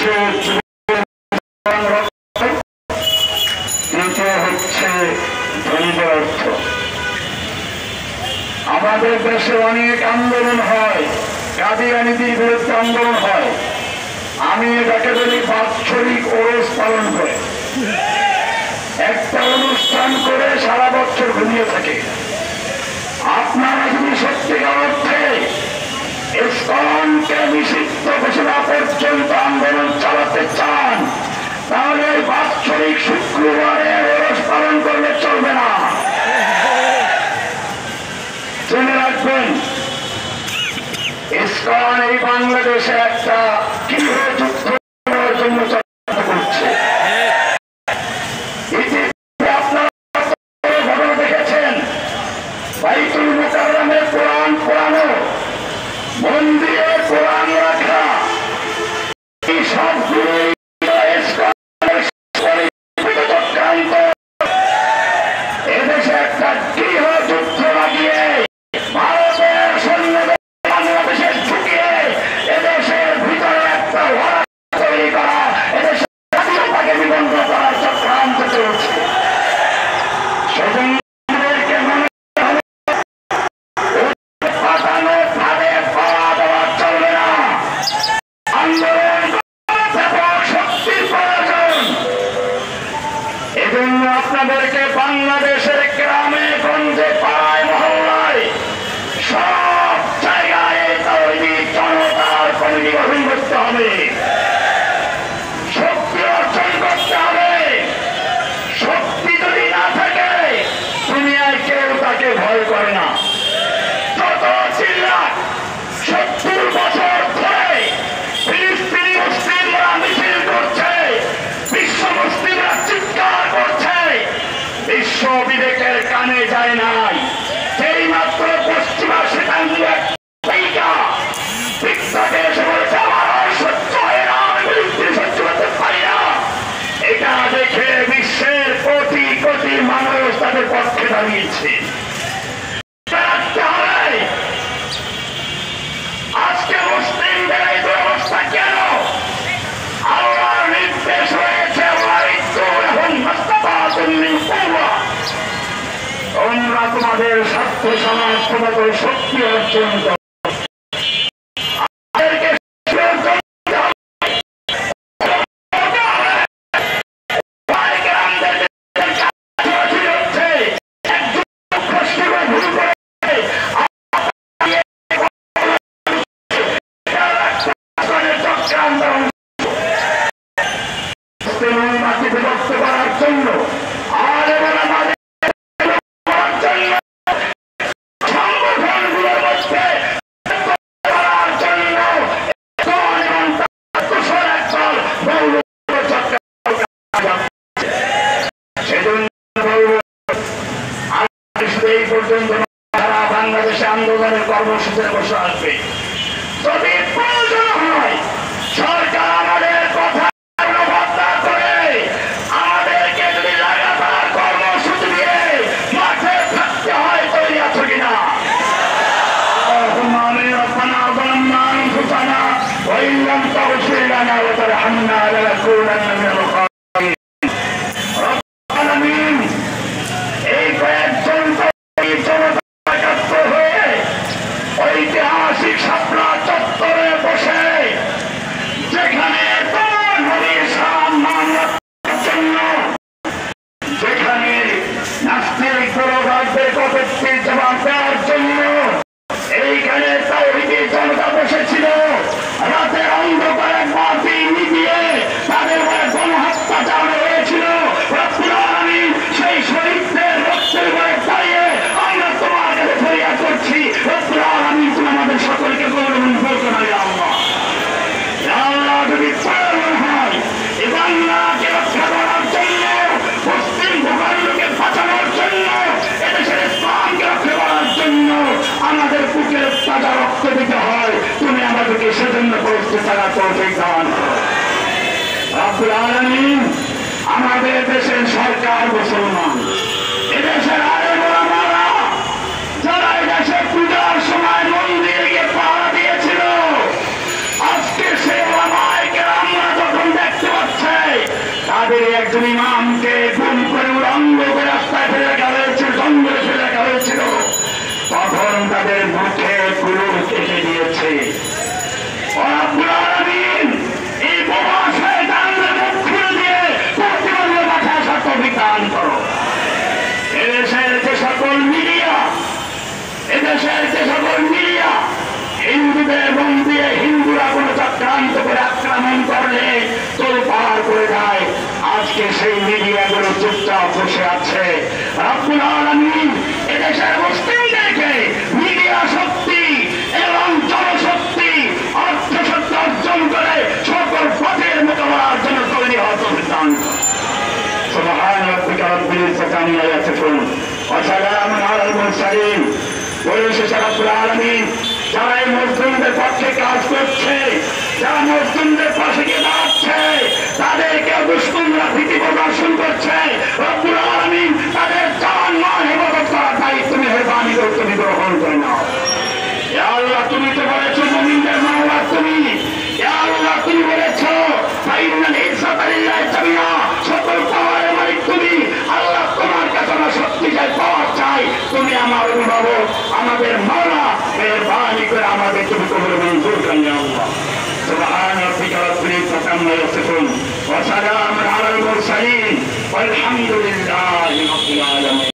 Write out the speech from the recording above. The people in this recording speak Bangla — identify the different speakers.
Speaker 1: হচ্ছে, তৃতীয় হচ্ছে ধনীদের অর্থ। আমাদের দেশে অনেক আন্দোলন হয়, কাদিয়ানীতির বিরুদ্ধে আন্দোলন হয়। আমি এটাকে বলি বাৎসরিক ওরস পালন করে, একটা অনুষ্ঠান করে সারা বছর ঘুমিয়ে থাকে। আপনারা যদি সত্যিকার অর্থে ইসকনকে নিষিদ্ধ ঘোষণা পর্যন্ত আন্দোলন চালাতে চান, তাহলে এই বাৎসরিক শুক্রবারে ওরস পালন করলে চলবে না। জেনে রাখবেন, ইসকন এই বাংলাদেশে একটা গৃহযুদ্ধ করার জন্য চেষ্টা করছে। আপনারা ঘটনা দেখেছেন, বাইতুল মুকাররমে কোরআন পোড়ানো, মন্দিরে কোরআন রাখা, এই সবগুলো চক্রান্ত। এদেশে একটা গৃহযুদ্ধ লাগিয়ে ভারতের সৈন্যদের বাংলাদেশে ঢুকিয়ে এদেশের ভিতরে একটা লড়াই তৈরি করা, এদেশের স্বাধীনতাকে বিবন্ধ করার চক্রান্ত চলছে। স্বজনদেরকে মনে পাঠানো ভাবে পাওয়া দেওয়া চলবে না। আন্দোলন ব্যাপক শক্তির প্রয়োজন। এজন্য আপনাদেরকে বাংলাদেশের গ্রামে গঞ্জে পাড়ায় মহল্লায় সব জায়গায় তৈরি জনতার কমিটি গঠন করতে হবে, শক্তি অর্জন করতে হবে। শক্তি যদি না থাকে দুনিয়ায় কেউ তাকে ভয় করে না। যত চিল্লাক 70 বছর ধরে ফিলিস্তিনি মুসলিমরা মিছিল করছে, বিশ্ব মুসলিমরা চিৎকার করছে, বিশ্ব বিবেকের কানে যায় নাই। যেই মাত্র পশ্চিমা সেখান দিয়ে এসে বলেছে আমার সহ্য হয় না, আমি ফিলিস্তিনি সহ্য করতে পারি না, এটা দেখে বিশ্বের কোটি কোটি মানুষ তাদের পক্ষে দাঁড়িয়েছে। আজকে মুসলিমদের এই দুরবস্থা কেন? আল্লাহর নির্দেশ হয়েছে তোমরা তোমাদের স্বার্থ সমাজ তোমাদের শক্তি অর্জন করো। বিভক্ত করার জন্য আর সংগঠনগুলোর মধ্যে করার জন্য সেজন্য এই পর্যন্ত সারা বাংলাদেশে আন্দোলনের কর্মসূচির বসে আসবে। যদি প্রয়োজন হয় সরকার আমাদের কথা وإن لم تغفر لنا وترحمنا لنكونن من الخاسرين। رب العالمين এই কয়েকজন জনতা হয়ে ঐতিহাসিক শাপলা চত্বরে বসে যেখানে তোমার নবীর সম্মান রক্ষার জন্য, যেখানে নাস্তিক পুরোবাদদের কটূক্তির জবাব দেওয়ার জন্য এইখানে তাওহীদি জনতা বসেছিল। রাতের অন্ধকারে বাতি নিভিয়ে তাদের উপরে গণহত্যা চালানো হয়েছিল। রব্বুল আলামিন সেই শহীদদের রক্তের উপরে দাঁড়িয়ে আমরা তোমার কাছে ফরিয়াদ করছি, রব্বুল আলামিন তুমি আমাদের সকলকে কবুল করো না। আল্লাহ আল্লাহ যদি প্রয়োজন হয় এই বাংলাকে রক্ষা করার জন্য, মুসলিম ভূখণ্ডকে বাঁচানোর জন্য, এদেশের ইসলামকে রক্ষা করার জন্য আমাদের বুকের তাজা রক্ত দিতে হয়, তুমি আমাদেরকে সেজন্য প্রস্তুত থাকার তৌফিক দান করো। রব্বুল আলামিন আমাদের দেশের সরকার মুসলমান, এদেশের আলেম ওলামারা যারা এদেশে পূজার সময় মন্দিরে গিয়ে পাহারা দিয়েছিল, আজকে সেই ওলামায়ে কেরামরা যখন করে একজন ইমামকে গুম করে উলঙ্গ করে রাস্তায় ফেলে রাখা হয়েছিল, জঙ্গলে ফেলে রাখা হয়েছিল, তখন তাদের মুখে কুলুর কেটে দিয়েছে। এই বোমা শয়তানদের মুখ খুলে দিয়ে প্রতিবন্ধের মাথায় আসা তৌফিক দান করো। এদেশের যে সকল মিডিয়া হিন্দুদের মন দিয়ে হিন্দুরা কোন চক্রান্ত করে আক্রমণ করলে তোলপাড় করে দেয়, আজকে সেই মিডিয়াগুলো চুপচাপ বসে আছে। রব্বুল আলামিন এদেশের মুসলিমদেরকে মিডিয়া শক্তি এবং জনশক্তি অর্থশক্তি অর্জন করে সকল পথের মোকাবেলার জন্য তৈরি হওয়া তৌফিক দান করো। সুবহান রাব্বিকা রাব্বিল ইজ্জাতি আম্মা ইয়াসিফুন ওয়া সালামুন আলাল মুরসালিন। পরিশেষে রব্বুল আলামিন যারা এই মুসলিমদের পক্ষে কাজ করছে, যারা মুসলিমদের পাশে গিয়ে দাঁড়াচ্ছে, তাদেরকে দুশমনরা ভীতি প্রদর্শন করছে, রব্বুল আলামিন তাদের জান মান হেফাজত করার দায়িত্ব মেহেরবানি করে তুমি গ্রহণ করে নাও। ইয়া আল্লাহ, তুমি তো বলেছো মুমিনদের মাওলা তুমি। ইয়া আল্লাহ, তুমি বলেছো ফাইনাল ইজ্জাতা লিল্লাহি জামিআ, সকল পাওয়ারের মালিক তুমি। আল্লাহ, তোমার কাছে আমরা শক্তি চাই, পাওয়ার চাই। তুমি আমার অভিভাবক, আমাদের মাওলা, মেহেরবানি করে আমাদের তুমি কবুল মঞ্জুর করেন আল্লাহ। সুবহান রাব্বিকা রাব্বিল ইজ্জাতি আম্মা ইয়াসিফুন ওয়া সালামুন আলাল মুরসালিন ওয়ালহামদুলিল্লাহি রাব্বিল আলামিন।